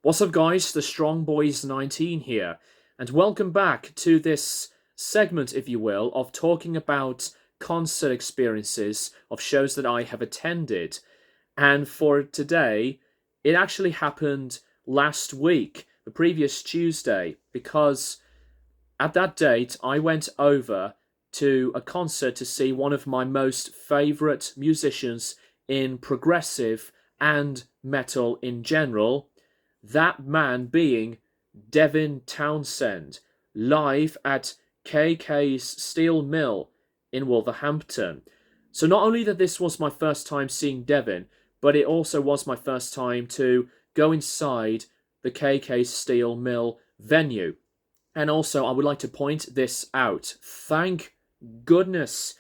What's up, guys? The Strong Boys 19 here, and welcome back to this segment, if you will, of talking about concert experiences of shows that I have attended. And for today, it actually happened last week, the previous Tuesday, because at that date I went over to a concert to see one of my most favourite musicians in progressive and metal in general. That man being Devin Townsend, live at KK's Steel Mill in Wolverhampton. So not only that this was my first time seeing Devin, but it also was my first time to go inside the KK's Steel Mill venue. And also, I would like to point this out. Thank goodness.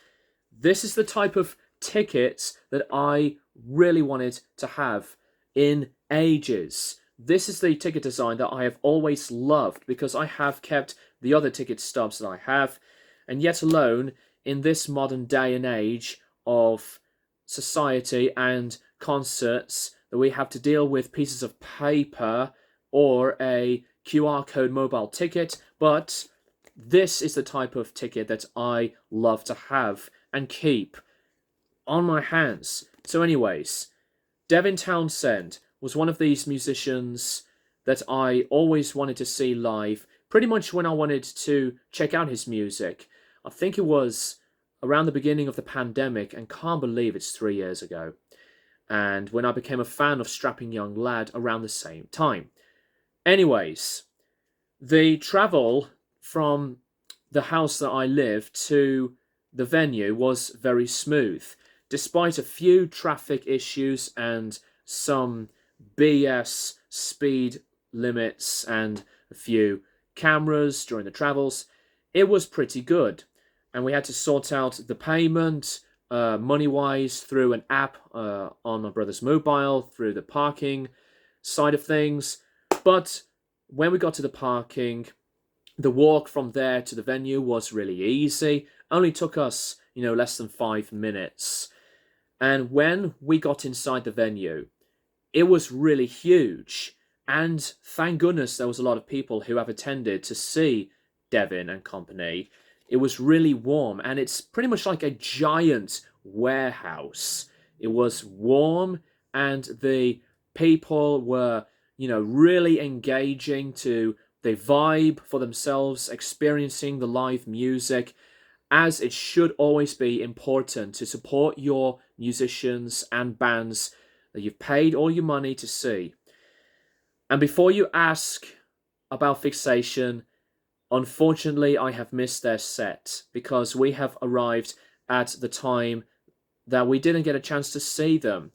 This is the type of tickets that I really wanted to have in ages. This is the ticket design that I have always loved because I have kept the other ticket stubs that I have, and yet alone in this modern day and age of society and concerts that we have to deal with pieces of paper or a QR code mobile ticket, but this is the type of ticket that I love to have and keep on my hands. So anyways, Devin Townsend was one of these musicians that I always wanted to see live, pretty much when I wanted to check out his music. I think it was around the beginning of the pandemic, and can't believe it's 3 years ago. And when I became a fan of Strapping Young Lad around the same time. Anyways, the travel from the house that I lived to the venue was very smooth, despite a few traffic issues and some BS speed limits and a few cameras during the travels. It was pretty good, and we had to sort out the payment money-wise through an app on my brother's mobile, through the parking side of things. But when we got to the parking, the walk from there to the venue was really easy. Only took us, less than 5 minutes. And when we got inside the venue, it was really huge. And thank goodness there was a lot of people who have attended to see Devin and company. It was really warm, and it's pretty much like a giant warehouse. It was warm, and the people were, really engaging to the vibe for themselves, experiencing the live music, as it should always be important to support your musicians and bands that you've paid all your money to see. And before you ask about Fixation, unfortunately I have missed their set because we have arrived at the time that we didn't get a chance to see them.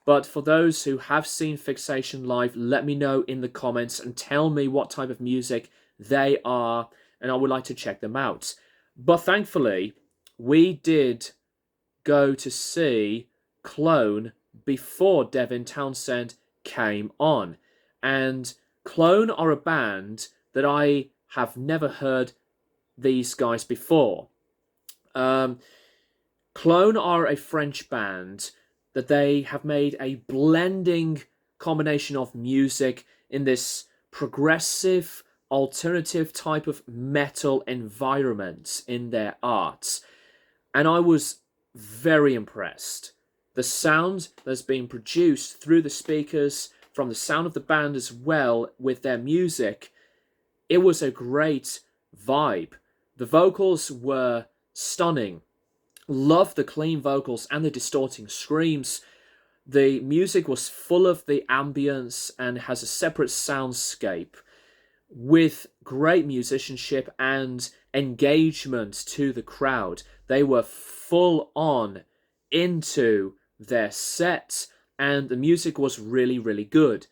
But for those who have seen Fixation live, let me know in the comments and tell me what type of music they are, and I would like to check them out. But thankfully, we did go to see Clone before Devin Townsend came on. And Clone are a band that I have never heard these guys before. Clone are a French band that they have made a blending combination of music in this progressive, alternative type of metal environment in their art. And I was very impressed. The sound that's being produced through the speakers, from the sound of the band as well with their music, it was a great vibe. The vocals were stunning. Love the clean vocals and the distorting screams. The music was full of the ambience and has a separate soundscape with great musicianship and engagement to the crowd. They were full on into their set, and the music was really, really good.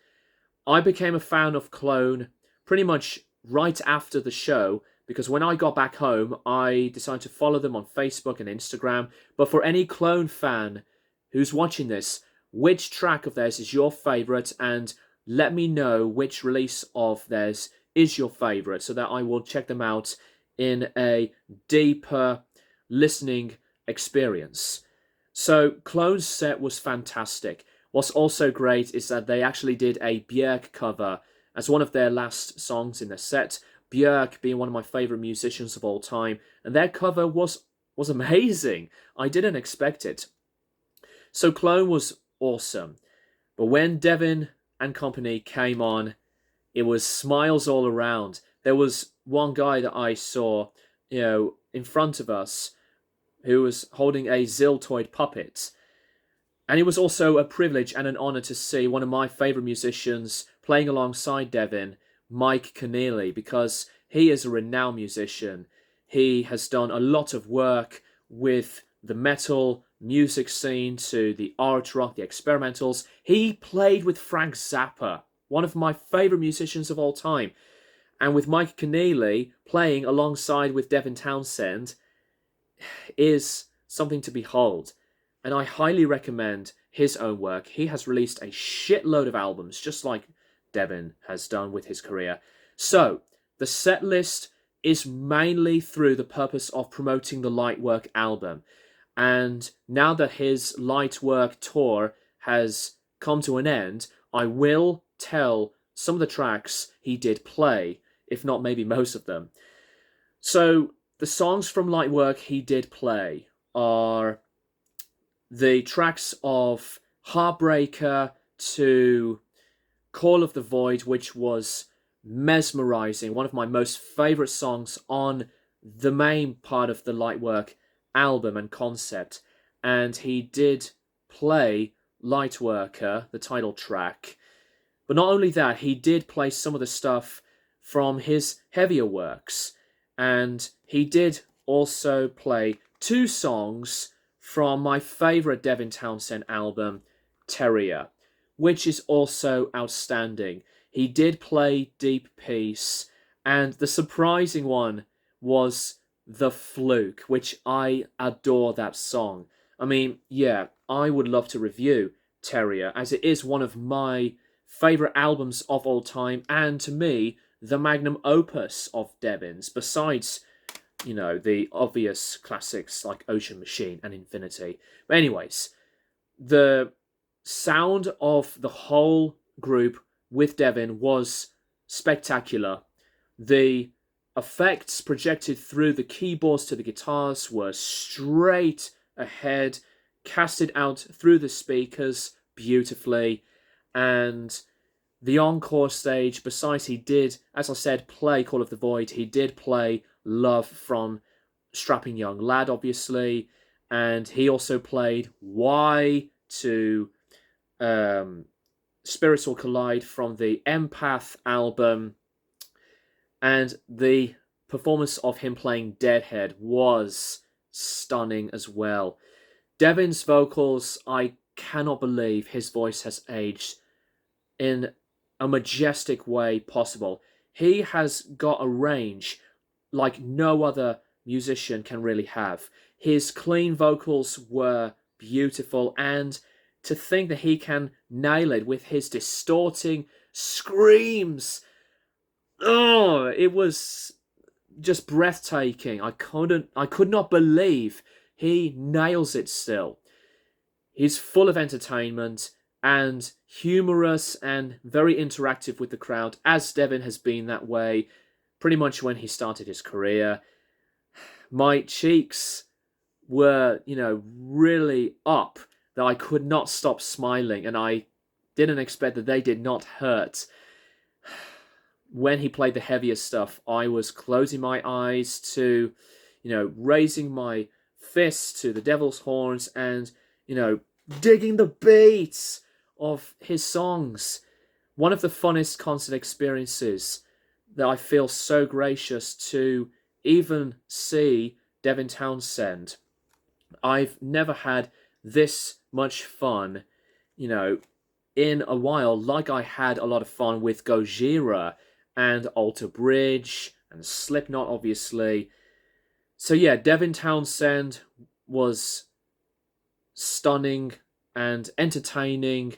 I became a fan of Clone pretty much right after the show, because when I got back home, I decided to follow them on Facebook and Instagram. But for any Clone fan who's watching this, which track of theirs is your favourite? And let me know which release of theirs is your favourite, so that I will check them out in a deeper listening experience. So Clone's set was fantastic. What's also great is that they actually did a Björk cover as one of their last songs in their set. Björk being one of my favourite musicians of all time, and their cover was amazing. I didn't expect it. So Clone was awesome. But when Devin and company came on, it was smiles all around. There was one guy that I saw, in front of us who was holding a Ziltoid puppet. And it was also a privilege and an honour to see one of my favourite musicians playing alongside Devin, Mike Keneally, because he is a renowned musician. He has done a lot of work with the metal music scene to the art rock, the experimentals. He played with Frank Zappa, one of my favourite musicians of all time. And with Mike Keneally playing alongside with Devin Townsend is something to behold. And I highly recommend his own work. He has released a shitload of albums, just like Devin has done with his career. So, the set list is mainly through the purpose of promoting the Lightwork album. And now that his Lightwork tour has come to an end, I will tell some of the tracks he did play, if not maybe most of them. So, the songs from Lightwork he did play are the tracks of Heartbreaker to Call of the Void, which was mesmerizing, one of my most favourite songs on the main part of the Lightwork album and concept. And he did play Lightworker, the title track. But not only that, he did play some of the stuff from his heavier works. And he did also play 2 songs from my favourite Devin Townsend album, Terrier, which is also outstanding. He did play Deep Peace, and the surprising one was The Fluke, which I adore that song. I mean, yeah, I would love to review Terrier, as it is one of my favourite albums of all time, and to me, the magnum opus of Devin's, besides the obvious classics like Ocean Machine and Infinity. But anyways, the sound of the whole group with Devin was spectacular. The effects projected through the keyboards to the guitars were straight ahead, casted out through the speakers beautifully. And the encore stage, besides he did, as I said, play Call of the Void, he did play Love from Strapping Young Lad, obviously, and he also played Why to Spirits Will Collide from the Empath album, and the performance of him playing Deadhead was stunning as well. Devin's vocals, I cannot believe his voice has aged in a majestic way possible. He has got a range like no other musician can really have. His clean vocals were beautiful, and to think that he can nail it with his distorting screams, it was just breathtaking. I could not believe he nails it still. He's full of entertainment and humorous and very interactive with the crowd, as Devin has been that way pretty much when he started his career. My cheeks were, really up, that I could not stop smiling, and I didn't expect that they did not hurt. When he played the heavier stuff, I was closing my eyes to, raising my fists to the devil's horns and, digging the beats of his songs. One of the funnest concert experiences that I feel so gracious to even see Devin Townsend. I've never had this much fun, in a while, like I had a lot of fun with Gojira and Alter Bridge and Slipknot, obviously. So yeah, Devin Townsend was stunning and entertaining,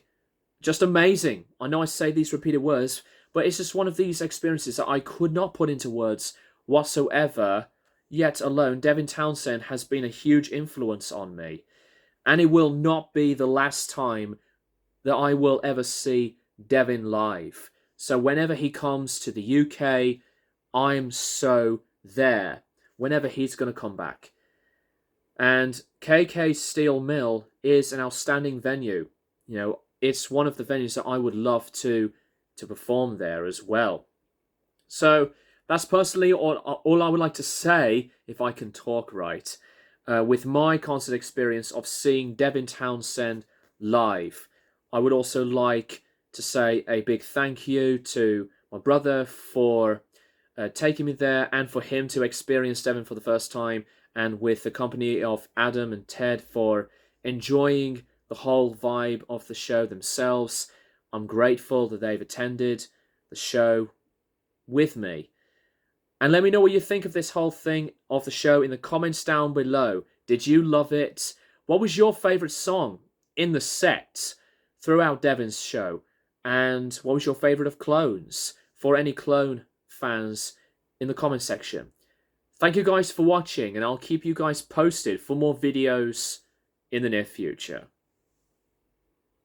just amazing. I know I say these repeated words, but it's just one of these experiences that I could not put into words whatsoever, yet alone Devin Townsend has been a huge influence on me. And it will not be the last time that I will ever see Devin live. So whenever he comes to the UK, I'm so there. Whenever he's going to come back. And KK Steel Mill is an outstanding venue. You know, it's one of the venues that I would love to perform there as well. So that's personally all I would like to say, if I can talk right, with my concert experience of seeing Devin Townsend live. I would also like to say a big thank you to my brother for taking me there, and for him to experience Devin for the first time, and with the company of Adam and Ted for enjoying the whole vibe of the show themselves. I'm grateful that they've attended the show with me. And let me know what you think of this whole thing of the show in the comments down below. Did you love it? What was your favourite song in the set throughout Devin's show? And what was your favourite of Clones? For any Clone fans in the comment section. Thank you guys for watching, and I'll keep you guys posted for more videos in the near future.